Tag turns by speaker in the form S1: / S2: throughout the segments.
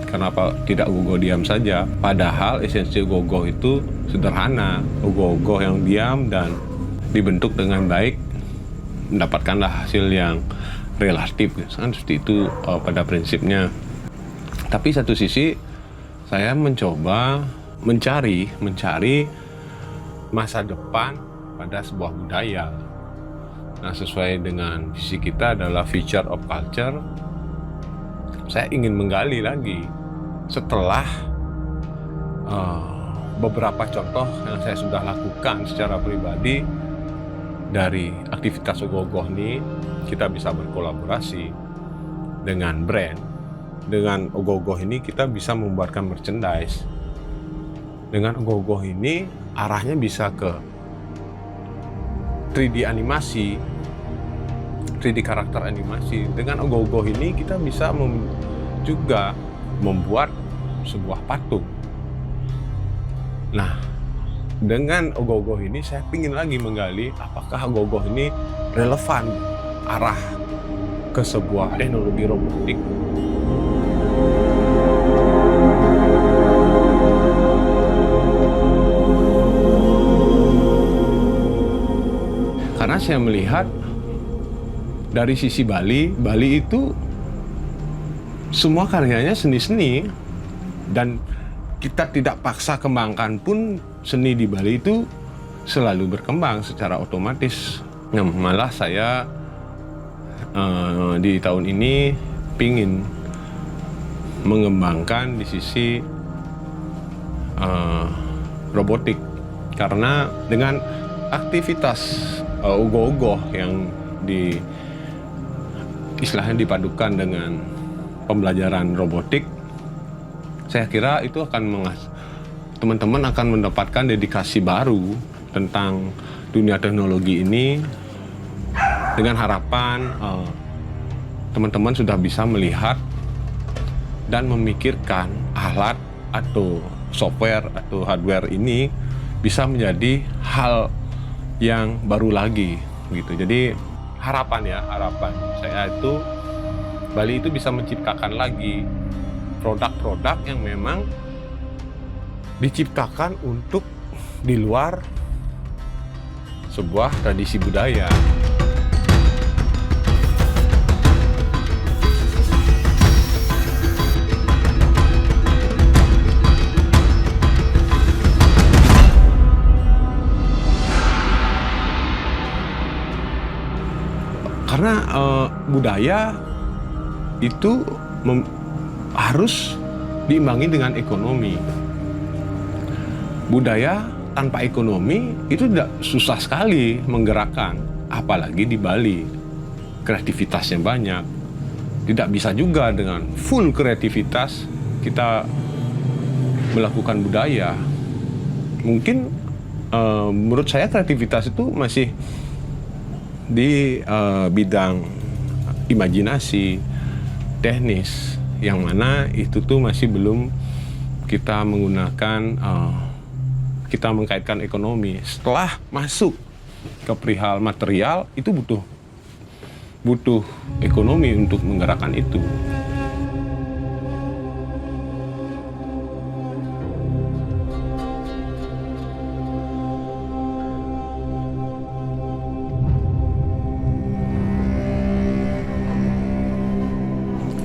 S1: Kenapa tidak ogoh diam saja? Padahal esensi ogoh itu sederhana. Ogoh yang diam dan dibentuk dengan baik mendapatkanlah hasil yang relatif, kan seperti itu pada prinsipnya. Tapi satu sisi saya mencoba mencari masa depan pada sebuah budaya. Nah, sesuai dengan visi kita adalah future of culture. Saya ingin menggali lagi setelah beberapa contoh yang saya sudah lakukan secara pribadi. Dari aktivitas ogoh ini kita bisa berkolaborasi dengan brand. Dengan ogoh ini kita bisa membuatkan merchandise. Dengan ogoh ini arahnya bisa ke 3D animasi, 3D karakter animasi. Dengan ogoh ini kita bisa juga membuat sebuah patung. Nah, dengan ogoh ini saya ingin lagi menggali apakah ogoh ini relevan arah ke sebuah teknologi robotik. Karena saya melihat dari sisi Bali itu semua karyanya seni-seni, dan kita tidak paksa kembangkan pun seni di Bali itu selalu berkembang secara otomatis. Nah, malah saya di tahun ini pingin mengembangkan di sisi robotik, karena dengan aktivitas ogoh yang istilahnya dipadukan dengan pembelajaran robotik, saya kira itu akan teman-teman akan mendapatkan dedikasi baru tentang dunia teknologi ini, dengan harapan teman-teman sudah bisa melihat dan memikirkan alat atau software atau hardware ini bisa menjadi hal yang baru lagi gitu. Jadi harapan saya itu Bali itu bisa menciptakan lagi produk-produk yang memang diciptakan untuk di luar sebuah tradisi budaya. Karena budaya itu harus diimbangi dengan ekonomi. Budaya tanpa ekonomi itu tidak susah sekali menggerakkan, apalagi di Bali. Kreativitasnya banyak. Tidak bisa juga dengan full kreativitas kita melakukan budaya. Mungkin menurut saya kreativitas itu masih di bidang imajinasi, teknis, yang mana itu tuh masih belum kita menggunakan, kita mengkaitkan ekonomi. Setelah masuk ke perihal material, itu butuh ekonomi untuk menggerakkan itu.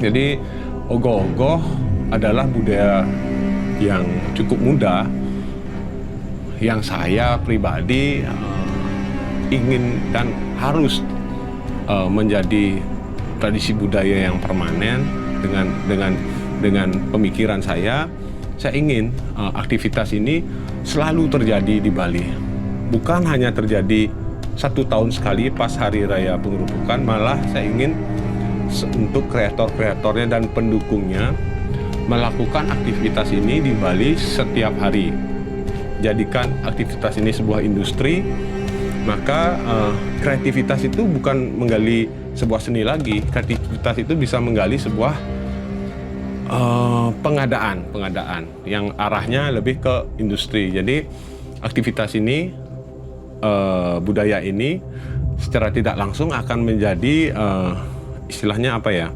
S1: Jadi ogoh-ogoh adalah budaya yang cukup muda, yang saya pribadi ingin dan harus menjadi tradisi budaya yang permanen. Dengan pemikiran saya ingin aktivitas ini selalu terjadi di Bali. Bukan hanya terjadi 1 tahun sekali pas Hari Raya Pengerupukan, malah saya ingin untuk kreator-kreatornya dan pendukungnya melakukan aktivitas ini di Bali setiap hari. Jadikan aktivitas ini sebuah industri, maka kreativitas itu bukan menggali sebuah seni lagi. Kreativitas itu bisa menggali sebuah pengadaan yang arahnya lebih ke industri. Jadi aktivitas ini, budaya ini secara tidak langsung akan menjadi istilahnya apa ya,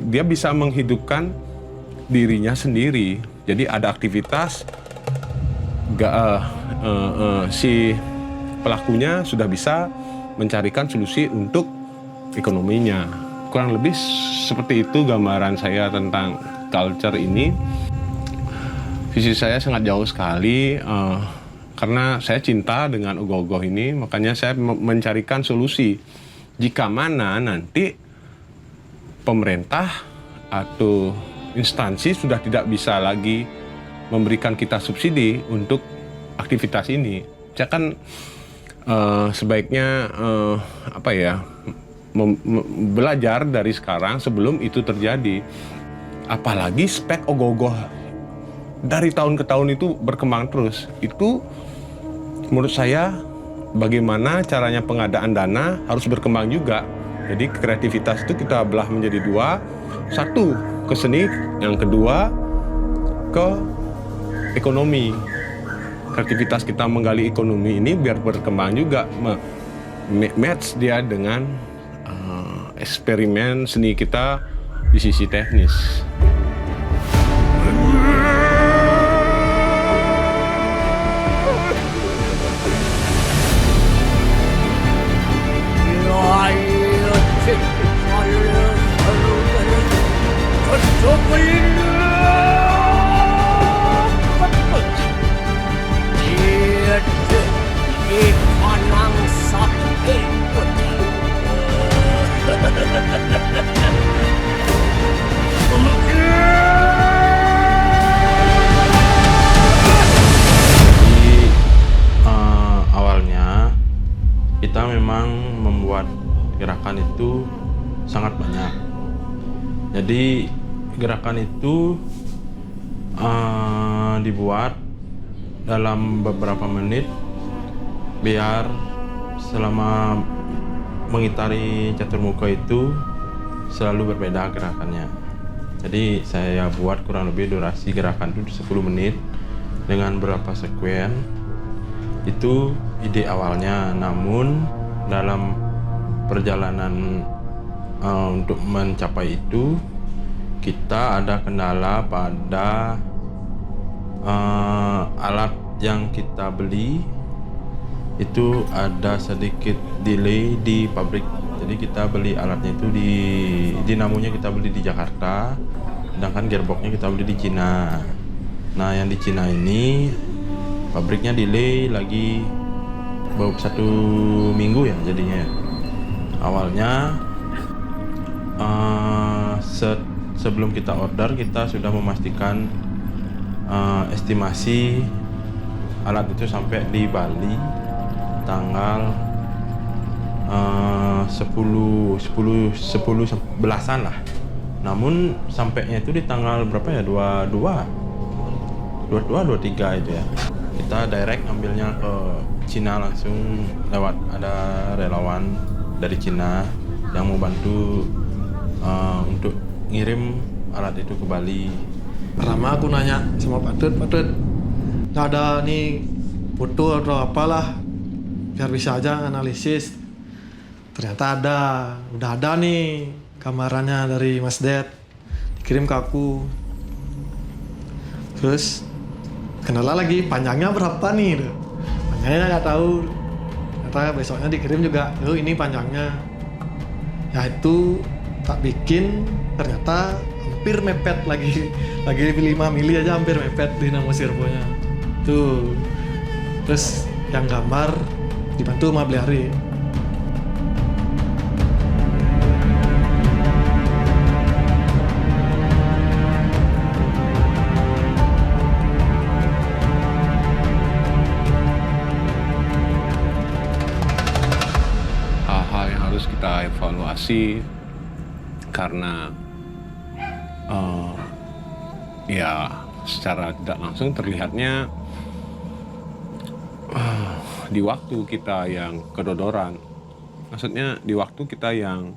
S1: dia bisa menghidupkan dirinya sendiri. Jadi ada aktivitas, si pelakunya sudah bisa mencarikan solusi untuk ekonominya. Kurang lebih seperti itu gambaran saya tentang culture ini. Visi saya sangat jauh sekali, karena saya cinta dengan ogoh-ogoh ini, makanya saya mencarikan solusi. Jika mana nanti pemerintah atau instansi sudah tidak bisa lagi memberikan kita subsidi untuk aktivitas ini, saya kan sebaiknya belajar dari sekarang sebelum itu terjadi. Apalagi spek ogoh-ogoh dari tahun ke tahun itu berkembang terus. Itu menurut saya bagaimana caranya pengadaan dana harus berkembang juga. Jadi kreativitas itu kita belah menjadi dua. Satu ke seni, yang kedua ke ekonomi. Kreativitas kita menggali ekonomi ini biar berkembang juga, match dia dengan eksperimen seni kita di sisi teknis.
S2: Awalnya kita memang membuat gerakan itu sangat banyak. Jadi gerakan itu dibuat dalam beberapa menit biar selama mengitari caturmuka itu selalu berbeda gerakannya. Jadi saya buat kurang lebih durasi gerakan itu 10 menit dengan berapa sekuen. Itu ide awalnya, namun dalam perjalanan untuk mencapai itu kita ada kendala pada alat yang kita beli. Itu ada sedikit delay di pabrik. Jadi kita beli alatnya itu di dinamonya kita beli di Jakarta, sedangkan gearboxnya kita beli di Cina. Nah, yang di Cina ini pabriknya delay lagi baru 1 minggu ya jadinya. Awalnya sebelum kita order kita sudah memastikan estimasi alat itu sampai di Bali tanggal 11-an lah. Namun sampainya itu di tanggal berapa ya, 23 itu ya. Kita direct ambilnya ke Cina langsung lewat ada relawan dari Cina yang mau bantu untuk ngirim alat itu ke Bali.
S3: Pertama aku nanya sama Pak Dut, nggak ada nih foto atau apalah biar bisa aja analisis. Ternyata udah ada nih gambarannya dari Mas Ded, dikirim ke aku. Terus kendala lagi panjangnya berapa nih? Panjangnya nggak tahu. Ternyata besoknya dikirim juga, ini panjangnya. Ya itu tak bikin, ternyata hampir mepet lagi 5 mili aja hampir mepet dinamo servonya. Tuh. Terus yang gambar dibantu sama Bliari.
S1: Hal-hal yang harus kita evaluasi karena ya secara tidak langsung terlihatnya di waktu kita yang kedodoran. Maksudnya di waktu kita yang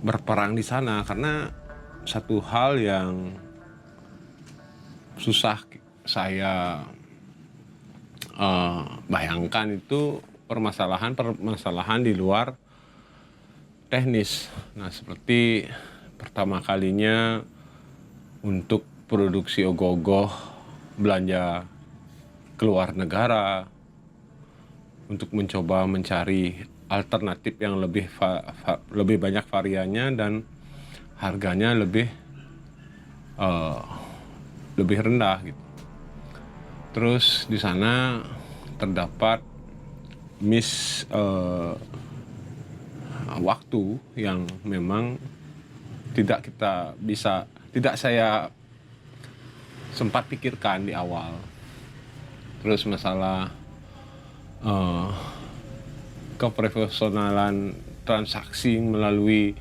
S1: berperang di sana, karena satu hal yang susah saya bayangkan itu permasalahan di luar teknis. Nah, seperti pertama kalinya untuk produksi ogoh-ogoh belanja keluar negara, untuk mencoba mencari alternatif yang lebih banyak variannya dan harganya lebih rendah gitu. Terus di sana terdapat waktu yang memang tidak saya sempat pikirkan di awal. Terus masalah keprofesionalan transaksi melalui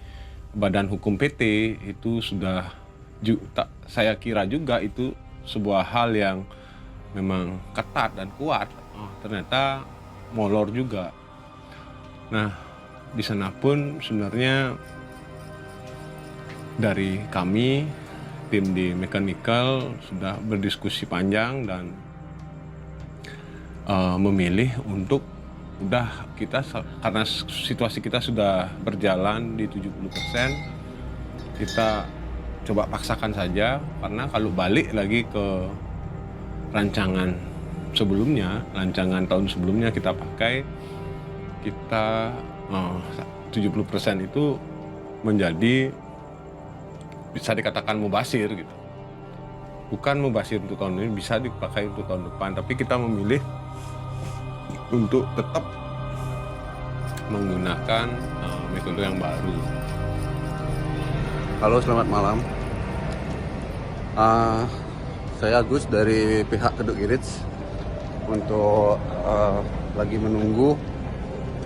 S1: badan hukum PT itu sudah saya kira juga itu sebuah hal yang memang ketat dan kuat. Ternyata molor juga. Nah, di sana pun sebenarnya dari kami tim di mechanical sudah berdiskusi panjang dan memilih untuk karena situasi kita sudah berjalan di 70%, kita coba paksakan saja, karena kalau balik lagi ke rancangan tahun sebelumnya kita pakai, 70% itu menjadi bisa dikatakan mubasir gitu. Bukan mubasir untuk tahun ini, bisa dipakai untuk tahun depan, tapi kita memilih untuk tetap menggunakan metode yang baru.
S4: Halo, selamat malam. Saya Agus dari pihak Keduk Irits untuk lagi menunggu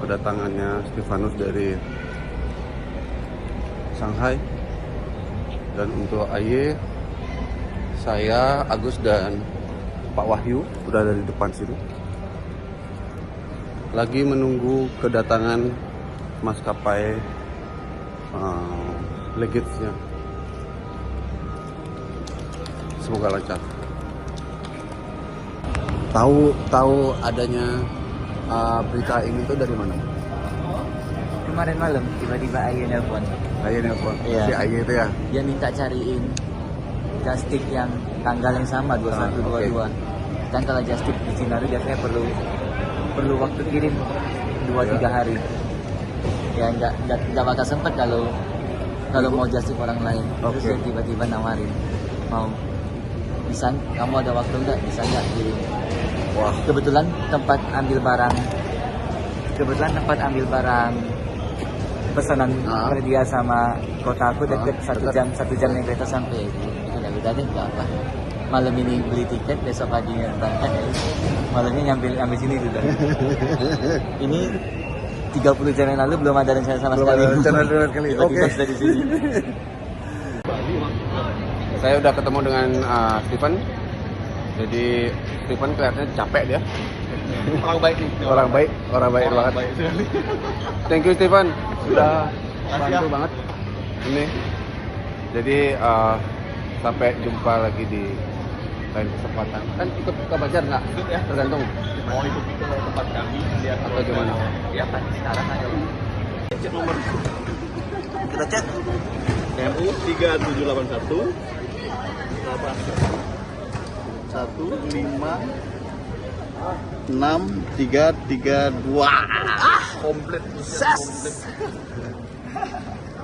S4: kedatangannya Stefanus dari Shanghai. Dan untuk AY, saya Agus dan Pak Wahyu sudah ada di depan sini. Lagi menunggu kedatangan maskapai legates-nya. Semoga lancar. Tahu adanya berita ini tuh dari mana?
S5: Kemarin malam tiba-tiba Ayu nelpon.
S4: Aye nelpon.
S5: Iya.
S4: Si Aye itu ya.
S5: Dia minta cariin just tip yang tanggal yang sama 21 22. Kan kalau just tip di Cina itu biasanya perlu waktu kirim 2-3 hari. Ya nggak bakal sempet kalau mau just tip orang lain. Terus dia tiba-tiba nawarin, mau bisa, kamu ada waktu nggak, bisa nggak kirim?
S4: Wah.
S5: Kebetulan tempat ambil barang pesanan dia sama kota aku deket, satu jam naik kereta sampai. Udah deh, nggak apa. Malam ini beli tiket, besok paginya berangkat ya. Malamnya nyampe sini sudah. Ini 30 jam yang lalu belum ada rencana sama sekali. Tiba-tiba sudah di sini.
S4: Saya udah ketemu dengan Stephen. Jadi Stephen kelihatannya capek dia. Orang baik banget. Thank you Stephen, sudah bantu banget ini. Jadi sampai jumpa lagi di lain kesempatan. Kan ikut ke Banjar nggak? Ya. Tergantung. Mau ikut ke tempat kami lihat atau gimana?
S5: Ya kan sekarang ada.
S6: Cek nomor. Kita cek. MU 3781 15632.
S4: Komplit.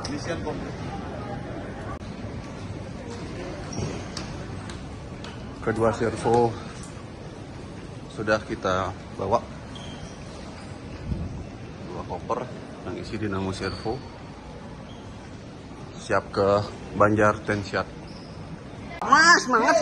S6: Misian komplit.
S4: Kedua servo sudah kita bawa, 2 koper yang isi dinamo servo, siap ke Banjar Tensiat. Semangat.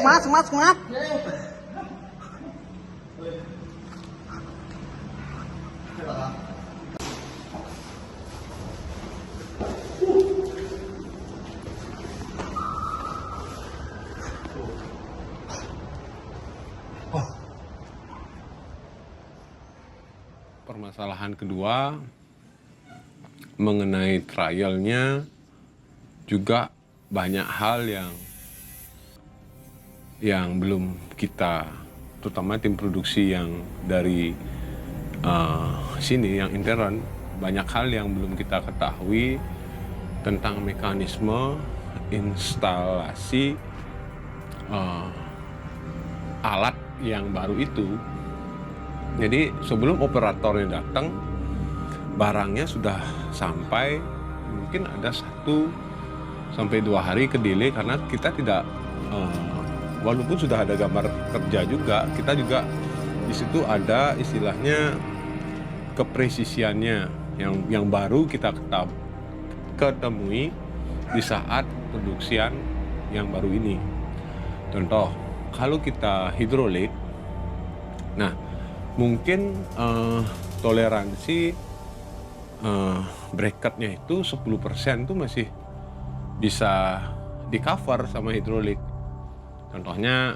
S1: Permasalahan kedua mengenai trialnya, juga banyak hal yang belum kita, terutama tim produksi yang dari sini, yang intern, banyak hal yang belum kita ketahui tentang mekanisme instalasi alat yang baru itu. Jadi sebelum operatornya datang, barangnya sudah sampai, mungkin ada 1 sampai 2 hari ke delay karena kita tidak walaupun sudah ada gambar kerja juga, kita juga di situ ada istilahnya kepresisiannya yang baru kita ketemui di saat produksian yang baru ini. Contoh, kalau kita hidrolik, nah mungkin toleransi bracketnya itu 10% itu masih bisa di cover sama hidrolik. Contohnya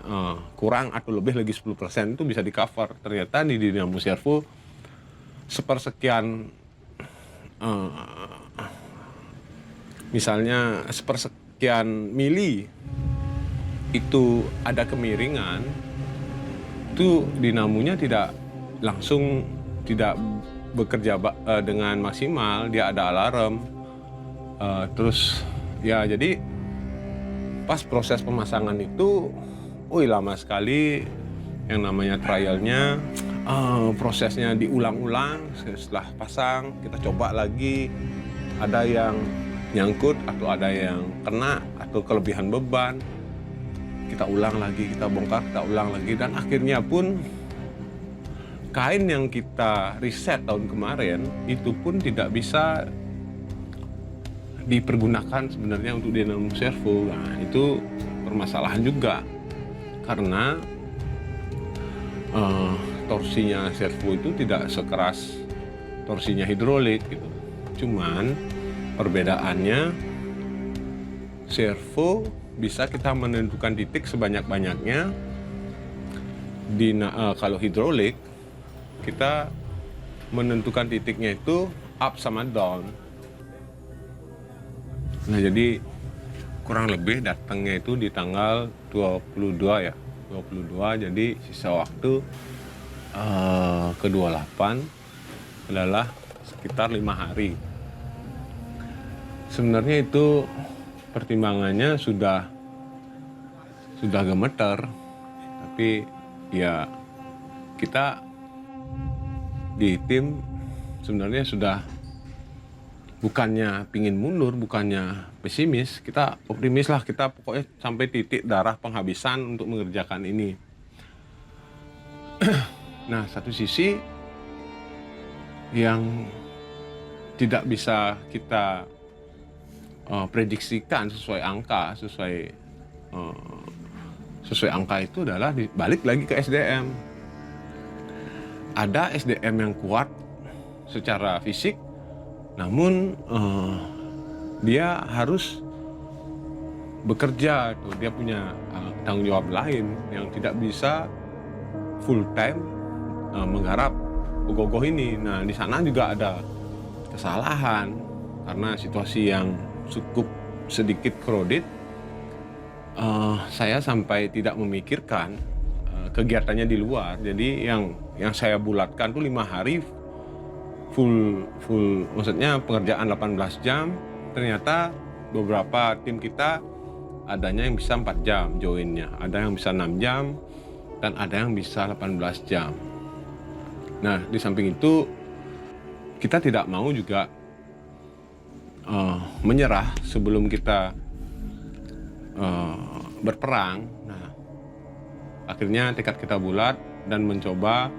S1: kurang atau lebih lagi 10% itu bisa di cover. Ternyata di dinamo servo misalnya sepersekian mili itu ada kemiringan, itu dinamonya tidak langsung tidak bekerja dengan maksimal, dia ada alarm. Terus ya jadi pas proses pemasangan itu lama sekali, yang namanya trialnya, prosesnya diulang-ulang. Setelah pasang kita coba lagi, ada yang nyangkut atau ada yang kena atau kelebihan beban, kita ulang lagi, kita bongkar, kita ulang lagi, dan akhirnya pun kain yang kita riset tahun kemarin itu pun tidak bisa dipergunakan sebenarnya untuk dinamo servo. Nah, itu permasalahan juga karena torsinya servo itu tidak sekeras torsinya hidrolik gitu. Cuman perbedaannya, servo bisa kita menentukan titik sebanyak-banyaknya. Kalau hidrolik kita menentukan titiknya itu up sama down. Nah, jadi kurang lebih datangnya itu di tanggal 22 ya. 22, jadi sisa waktu ke-28 adalah sekitar 5 hari. Sebenarnya itu pertimbangannya sudah gemeter, tapi ya kita di tim sebenarnya sudah bukannya pingin mundur, bukannya pesimis, kita optimis lah, kita pokoknya sampai titik darah penghabisan untuk mengerjakan ini. Nah, satu sisi yang tidak bisa kita prediksikan sesuai angka, sesuai angka itu adalah balik lagi ke SDM. Ada SDM yang kuat secara fisik, namun dia harus bekerja, tuh dia punya tanggung jawab lain yang tidak bisa full time menggarap ogoh-ogoh ini. Nah, di sana juga ada kesalahan karena situasi yang cukup sedikit kredit. Saya sampai tidak memikirkan kegiatannya di luar. Jadi yang saya bulatkan tuh 5 hari full, maksudnya pengerjaan 18 jam. Ternyata beberapa tim kita adanya yang bisa 4 jam joinnya, ada yang bisa 6 jam, dan ada yang bisa 18 jam. Nah, di samping itu kita tidak mau juga menyerah sebelum kita berperang. Nah, akhirnya tekad kita bulat dan mencoba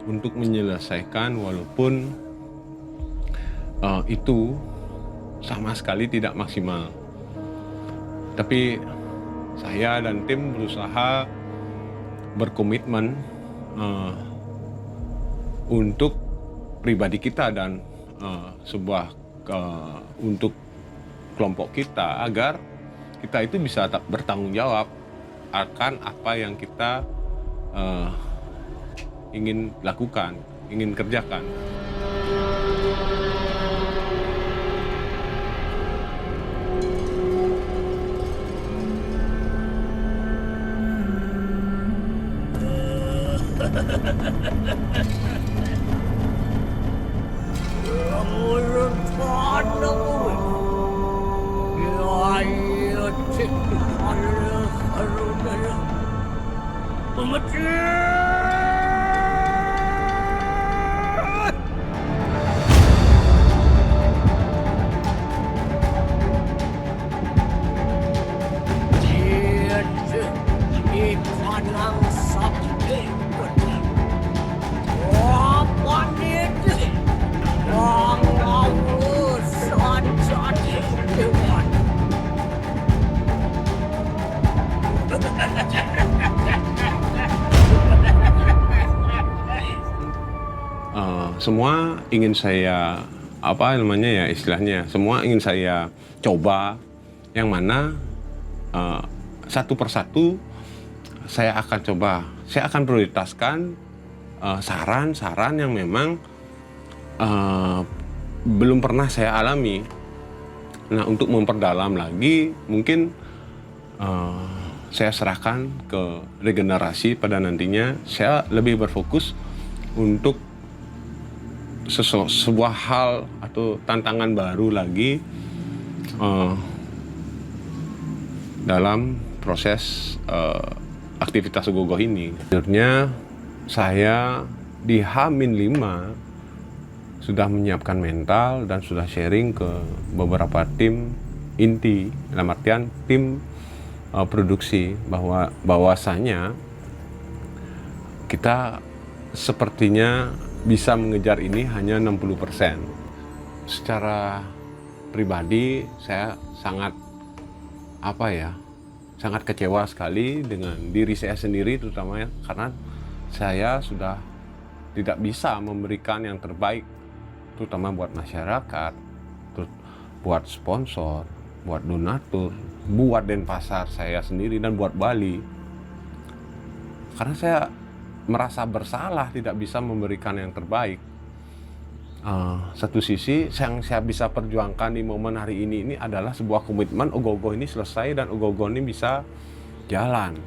S1: untuk menyelesaikan walaupun itu sama sekali tidak maksimal. Tapi saya dan tim berusaha berkomitmen untuk pribadi kita dan untuk kelompok kita, agar kita itu bisa bertanggung jawab akan apa yang kita ingin lakukan, ingin kerjakan. Semua ingin saya istilahnya semua ingin saya coba, yang mana satu persatu saya akan prioritaskan saran-saran yang memang belum pernah saya alami. Nah, untuk memperdalam lagi mungkin saya serahkan ke regenerasi. Pada nantinya saya lebih berfokus untuk sebuah hal atau tantangan baru lagi dalam proses aktivitas Ogoh-Ogoh ini. Sebenarnya saya di H-5 sudah menyiapkan mental dan sudah sharing ke beberapa tim inti, dalam artian tim produksi, bahwasanya kita sepertinya bisa mengejar ini hanya 60%. Secara pribadi saya sangat kecewa sekali dengan diri saya sendiri, terutama karena saya sudah tidak bisa memberikan yang terbaik, terutama buat masyarakat, buat sponsor, buat donatur, buat Denpasar saya sendiri, dan buat Bali. Karena saya merasa bersalah tidak bisa memberikan yang terbaik. Satu sisi yang saya bisa perjuangkan di momen hari ini adalah sebuah komitmen Ogoh-Ogoh ini selesai dan Ogoh-Ogoh ini bisa jalan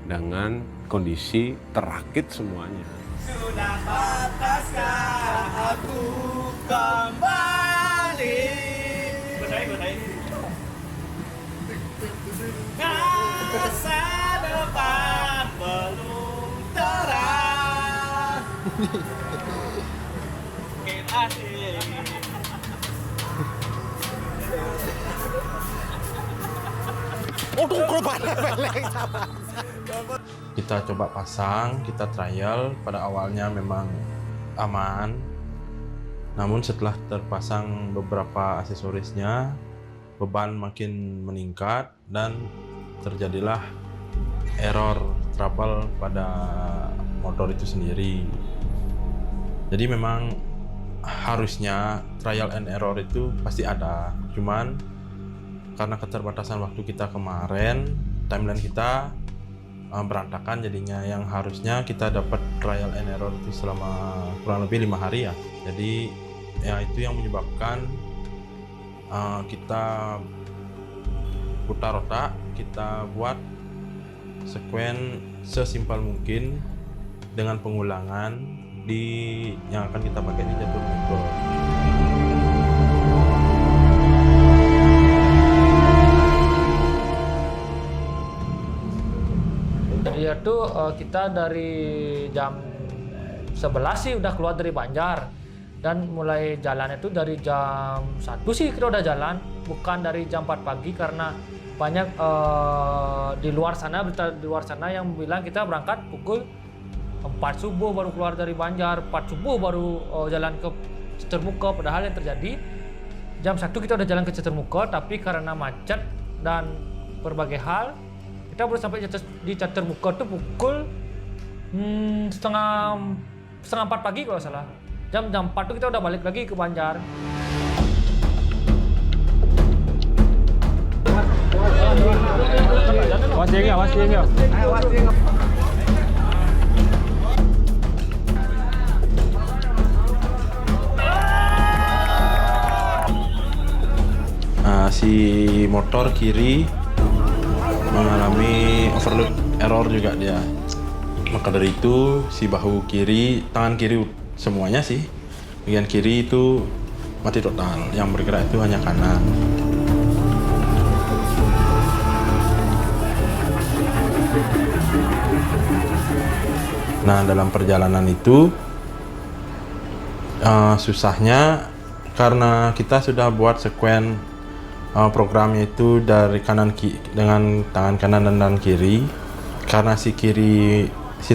S1: dengan kondisi terakit semuanya.
S7: Sudah pantaskah aku kembali? Masa depan belum terang.
S2: Kita coba pasang, kita trial. Pada awalnya memang aman, namun setelah terpasang beberapa aksesorisnya, beban makin meningkat dan terjadilah error trouble pada motor itu sendiri. Jadi memang harusnya trial and error itu pasti ada, cuman karena keterbatasan waktu kita kemarin, timeline kita berantakan jadinya. Yang harusnya kita dapat trial and error itu selama kurang lebih 5 hari ya. Jadi ya itu yang menyebabkan kita putar otak, kita buat sekuen sesimpel mungkin dengan pengulangan yang akan kita pakai di catur mukul.
S8: Jadi itu kita dari jam 11 sih udah keluar dari Banjar, dan mulai jalan itu dari jam 1 sih kita udah jalan, bukan dari jam 4 pagi karena banyak berita di luar sana yang bilang kita berangkat pukul 4 subuh baru keluar dari Banjar, 4 subuh baru jalan ke Caturmuka. Padahal yang terjadi jam 1 kita udah jalan ke Caturmuka, tapi karena macet dan berbagai hal kita baru sampai di Caturmuka tuh pukul setengah 4 pagi kalau salah. Jam 4 tuh kita udah balik lagi ke Banjar.
S2: Si motor kiri mengalami overload error juga dia. Maka dari itu si bahu kiri, tangan kiri semuanya sih, bagian kiri itu mati total. Yang bergerak itu hanya kanan. Nah, dalam perjalanan itu susahnya karena kita sudah buat sekuen programnya itu dari dengan tangan kanan dan tangan kiri. Karena si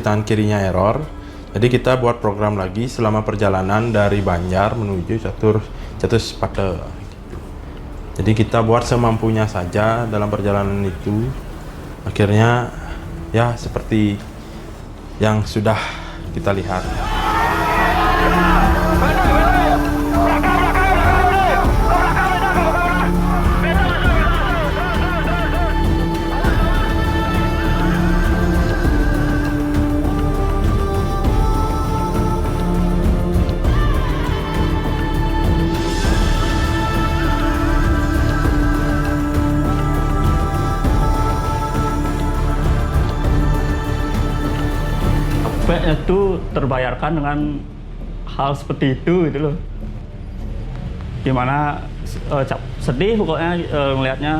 S2: tangan kirinya error, jadi kita buat program lagi selama perjalanan dari Banjar menuju Catus Pate. Jadi kita buat semampunya saja dalam perjalanan itu. Akhirnya ya seperti yang sudah kita lihat.
S9: Capeknya itu terbayarkan dengan hal seperti itu gitu loh. Gimana sedih pokoknya ngelihatnya,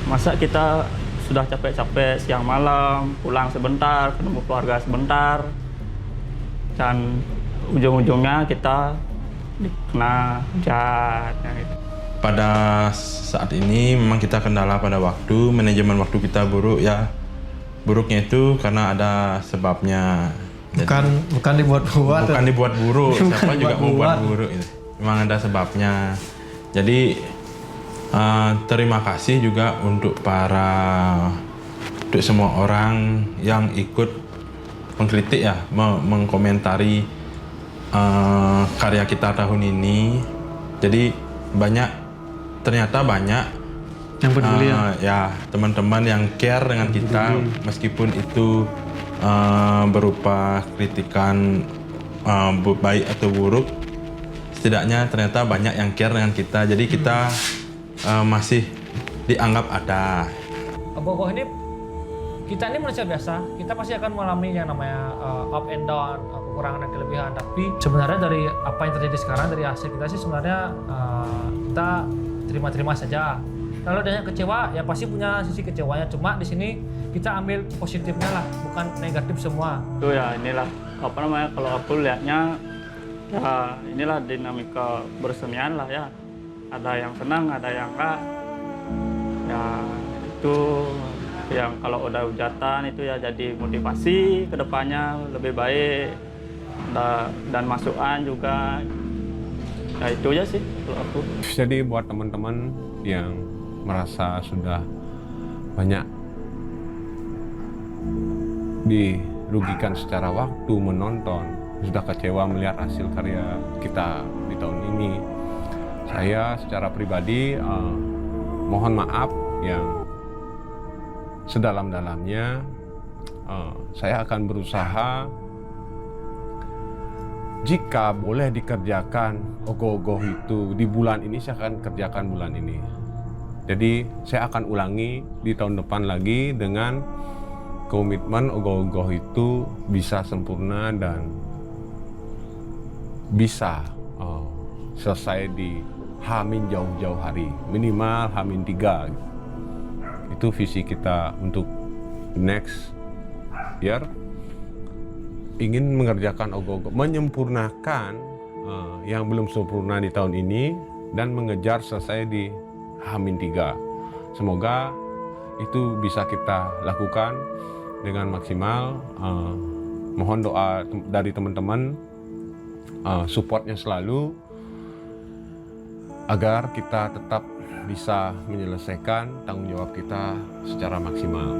S9: masa kita sudah capek-capek siang malam, pulang sebentar, ketemu keluarga sebentar, dan ujung-ujungnya kita kena hujan gitu.
S2: Pada saat ini memang kita kendala pada waktu, manajemen waktu kita buruk ya. Buruknya itu karena ada sebabnya.
S3: Bukan dibuat-buat.
S2: Bukan dibuat buruk, siapa juga mau buat
S3: Dibuat-buat.
S2: buruk itu. Memang ada sebabnya. Jadi terima kasih juga untuk semua orang yang ikut mengkritik ya, mengkomentari karya kita tahun ini. Jadi ternyata banyak
S3: Yang peduli
S2: ya teman-teman yang care dengan kita, meskipun itu berupa kritikan baik atau buruk, setidaknya ternyata banyak yang care dengan kita. Jadi kita masih dianggap ada.
S8: Ogoh-ogoh ini, kita ini manusia biasa, kita pasti akan mengalami yang namanya up and down, kekurangan dan kelebihan. Tapi sebenarnya dari apa yang terjadi sekarang, dari hasil kita sih sebenarnya kita terima-terima saja. Kalau ada yang kecewa, ya pasti punya sisi kecewanya. Cuma di sini kita ambil positifnya lah, bukan negatif semua.
S9: Itu ya inilah kalau aku lihatnya ya inilah dinamika bersemian lah ya. Ada yang senang, ada yang enggak. Ya itu yang kalau udah hujatan itu ya jadi motivasi ke depannya lebih baik, dan masukan juga. Ya itu aja sih kalau aku.
S1: Jadi buat teman-teman yang merasa sudah banyak dirugikan secara waktu menonton, sudah kecewa melihat hasil karya kita di tahun ini, saya secara pribadi mohon maaf yang sedalam-dalamnya. Saya akan berusaha, jika boleh dikerjakan ogoh-ogoh itu di bulan ini, saya akan kerjakan bulan ini. Jadi saya akan ulangi di tahun depan lagi dengan komitmen ogoh-ogoh itu bisa sempurna dan bisa selesai di H- jauh-jauh hari, minimal H-3. Itu visi kita untuk next year. Ingin mengerjakan ogoh-ogoh, menyempurnakan yang belum sempurna di tahun ini dan mengejar selesai di H-3. Semoga itu bisa kita lakukan dengan maksimal. Mohon doa dari teman-teman, supportnya selalu agar kita tetap bisa menyelesaikan tanggung jawab kita secara maksimal.